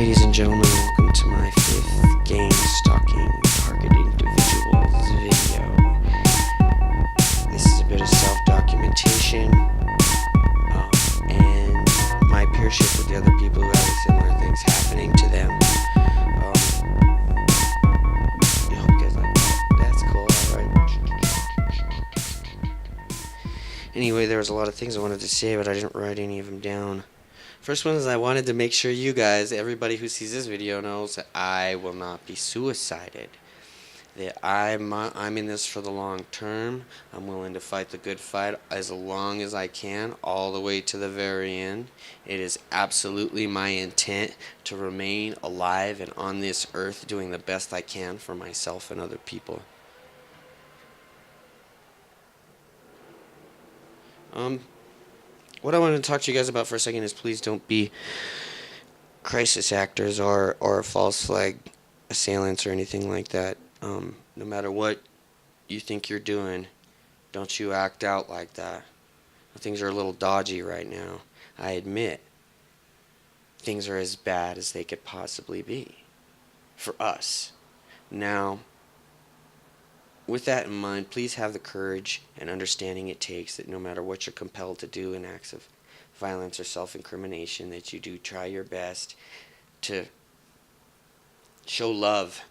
Ladies and gentlemen, welcome to my 5th gang stalking target individuals video. This is a bit of self-documentation and my peership with the other people who have similar things happening to them. I hope you guys like that. That's cool, alright. Anyway, there was a lot of things I wanted to say, but I didn't write any of them down. First one is I wanted to make sure you guys, everybody who sees this video, knows that I will not be suicided. That I'm in this for the long term. I'm willing to fight the good fight as long as I can, all the way to the very end. It is absolutely my intent to remain alive and on this earth doing the best I can for myself and other people. What I wanted to talk to you guys about for a second is please don't be crisis actors or false flag assailants or anything like that. No matter what you think you're doing, don't you act out like that. Things are a little dodgy right now. I admit things are as bad as they could possibly be for us. Now, with that in mind, please have the courage and understanding it takes that no matter what you're compelled to do in acts of violence or self-incrimination, that you do try your best to show love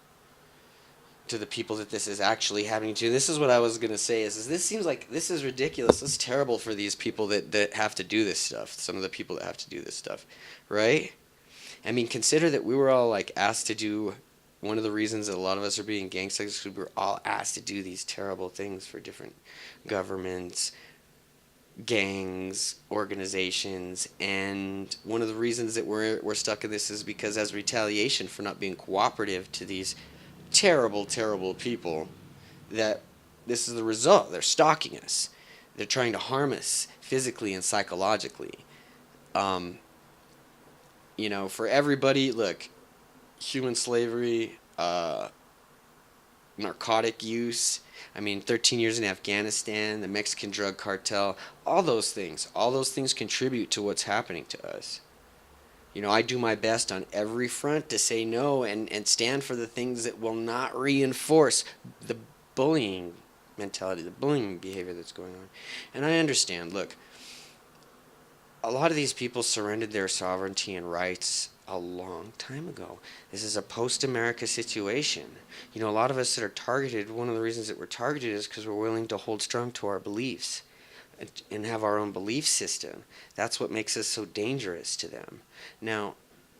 to the people that this is actually happening to. This is what I was going to say is this seems like this is ridiculous. This is terrible for these people that have to do this stuff. Some of the people that have to do this stuff, right? I mean, consider that we were all like asked to do. One of the reasons that a lot of us are being gangsters is because we're all asked to do these terrible things for different governments, gangs, organizations, and one of the reasons that we're stuck in this is because as retaliation for not being cooperative to these terrible, terrible people, that this is the result. They're stalking us. They're trying to harm us physically and psychologically. For everybody, look, human slavery, narcotic use, 13 years in Afghanistan, the Mexican drug cartel, all those things contribute to what's happening to us. I do my best on every front to say no and stand for the things that will not reinforce the bullying mentality, the bullying behavior that's going on. And I understand, look, a lot of these people surrendered their sovereignty and rights a long time ago. This is a post-America situation. A lot of us that are targeted, one of the reasons that we're targeted is because we're willing to hold strong to our beliefs and have our own belief system. That's what makes us so dangerous to them. Now,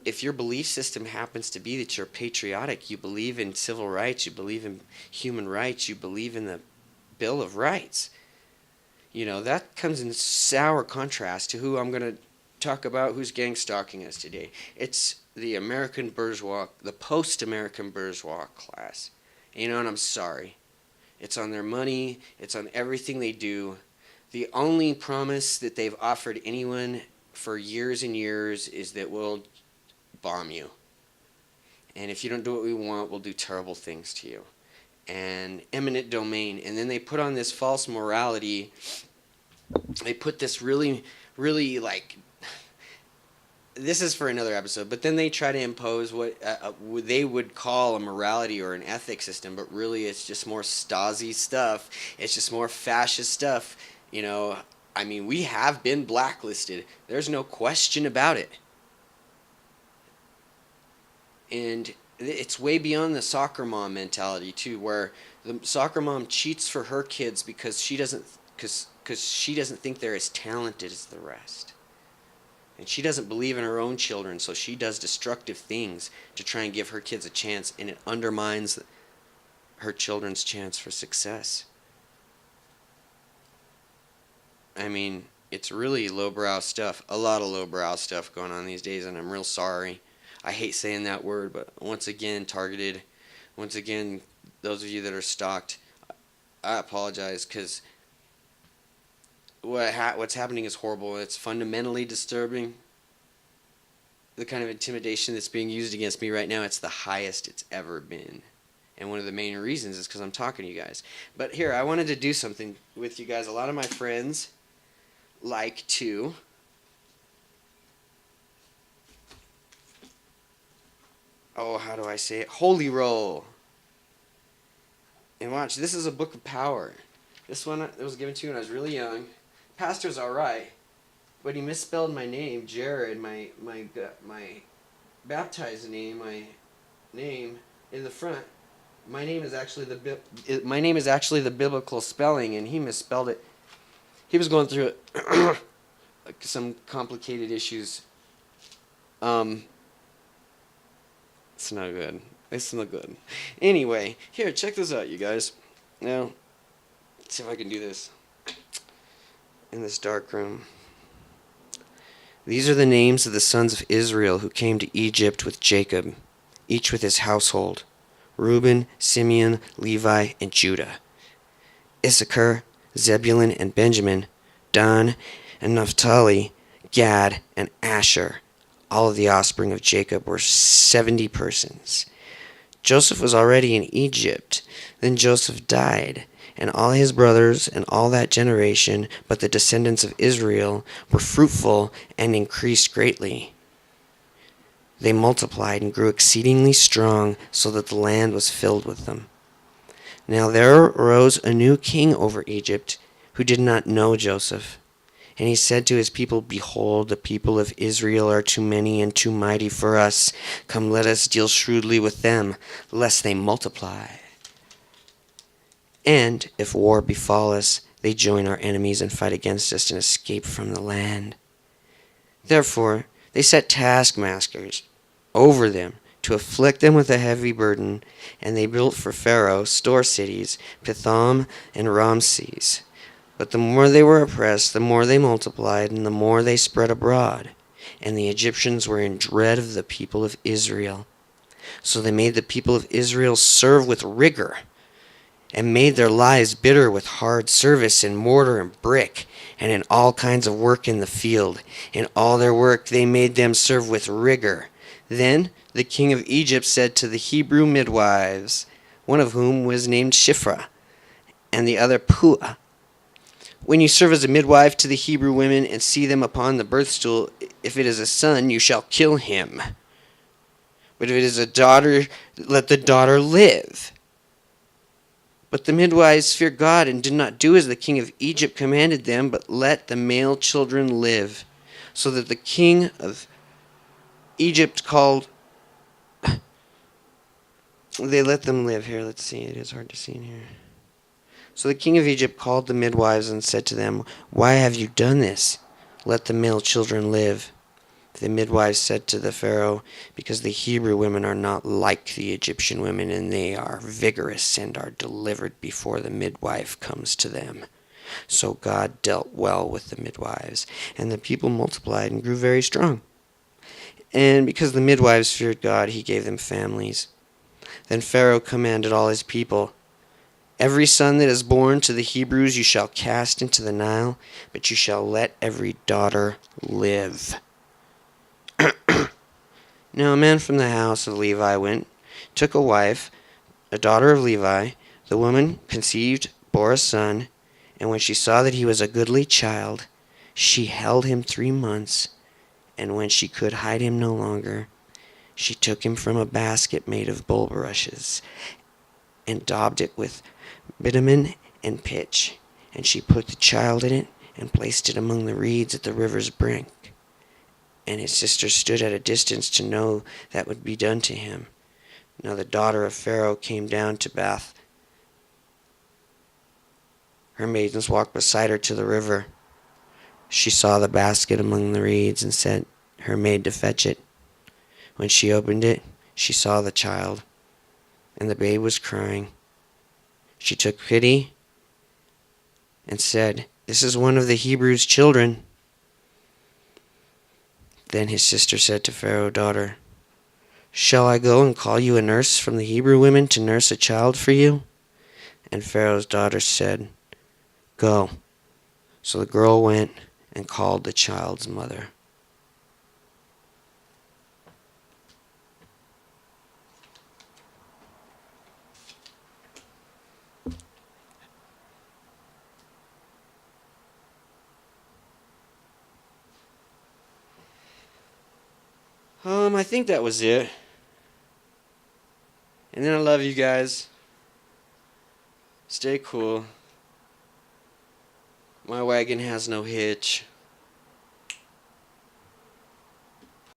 if your belief system happens to be that you're patriotic, you believe in civil rights, you believe in human rights, you believe in the Bill of Rights, that comes in sour contrast to who I'm going to talk about who's gang stalking us today. It's the American bourgeois, the post-American bourgeois class. And I'm sorry. It's on their money. It's on everything they do. The only promise that they've offered anyone for years and years is that we'll bomb you. And if you don't do what we want, we'll do terrible things to you. And eminent domain. And then they put on this false morality. They put this really, really this is for another episode, but then they try to impose what they would call a morality or an ethics system, but really it's just more Stasi stuff. It's just more fascist stuff. We have been blacklisted. There's no question about it. And it's way beyond the soccer mom mentality, too, where the soccer mom cheats for her kids because she doesn't think they're as talented as the rest. And she doesn't believe in her own children, so she does destructive things to try and give her kids a chance, and it undermines her children's chance for success. It's really lowbrow stuff, a lot of lowbrow stuff going on these days, and I'm real sorry. I hate saying that word, but once again, targeted. Once again, those of you that are stalked, I apologize, because what's happening is horrible. It's fundamentally disturbing. The kind of intimidation that's being used against me right now, it's the highest it's ever been. And one of the main reasons is because I'm talking to you guys. But here, I wanted to do something with you guys. A lot of my friends like to how do I say it? Holy Roll. And watch, this is a book of power. This one that was given to me when I was really young. Pastor's all right, but he misspelled my name, Jared, my baptized name, my name in the front. My name is actually the biblical spelling, and he misspelled it. He was going through some complicated issues. It's not good. It's not good. Anyway, here, check this out, you guys. Now, let's see if I can do this in this dark room. These are the names of the sons of Israel who came to Egypt with Jacob, each with his household: Reuben, Simeon, Levi, and Judah. Issachar, Zebulun, and Benjamin, Dan, and Naphtali, Gad, and Asher. All of the offspring of Jacob were 70 persons. Joseph was already in Egypt. Then Joseph died, and all his brothers and all that generation, but the descendants of Israel, were fruitful and increased greatly. They multiplied and grew exceedingly strong, so that the land was filled with them. Now there arose a new king over Egypt, who did not know Joseph. And he said to his people, Behold, the people of Israel are too many and too mighty for us. Come, let us deal shrewdly with them, lest they multiply. And if war befall us, they join our enemies and fight against us and escape from the land. Therefore they set taskmasters over them to afflict them with a heavy burden, and they built for Pharaoh store cities, Pithom and Ramses. But the more they were oppressed, the more they multiplied, and the more they spread abroad. And the Egyptians were in dread of the people of Israel. So they made the people of Israel serve with rigor, and made their lives bitter with hard service in mortar and brick, and in all kinds of work in the field. In all their work they made them serve with rigor. Then the king of Egypt said to the Hebrew midwives, one of whom was named Shiphrah, and the other Puah, When you serve as a midwife to the Hebrew women and see them upon the birth stool, if it is a son, you shall kill him. But if it is a daughter, let the daughter live. But the midwives feared God and did not do as the king of Egypt commanded them, but let the male children live. So that the king of Egypt called... They let them live. Here, let's see. It is hard to see in here. So the king of Egypt called the midwives and said to them, Why have you done this? Let the male children live. The midwives said to the Pharaoh, Because the Hebrew women are not like the Egyptian women, and they are vigorous and are delivered before the midwife comes to them. So God dealt well with the midwives, and the people multiplied and grew very strong. And because the midwives feared God, he gave them families. Then Pharaoh commanded all his people, Every son that is born to the Hebrews you shall cast into the Nile, but you shall let every daughter live. Now a man from the house of Levi went, took a wife, a daughter of Levi. The woman conceived, bore a son, and when she saw that he was a goodly child, she held him 3 months, and when she could hide him no longer, she took him from a basket made of bulrushes, and daubed it with bitumen and pitch, and she put the child in it, and placed it among the reeds at the river's brink. And his sister stood at a distance to know that would be done to him. Now the daughter of Pharaoh came down to Bath. Her maidens walked beside her to the river. She saw the basket among the reeds, and sent her maid to fetch it. When she opened it, she saw the child, and the babe was crying. She took pity and said, This is one of the Hebrews' children. Then his sister said to Pharaoh, Daughter, shall I go and call you a nurse from the Hebrew women to nurse a child for you? And Pharaoh's daughter said, Go. So the girl went and called the child's mother. I think that was it. And then I love you guys. Stay cool. My wagon has no hitch.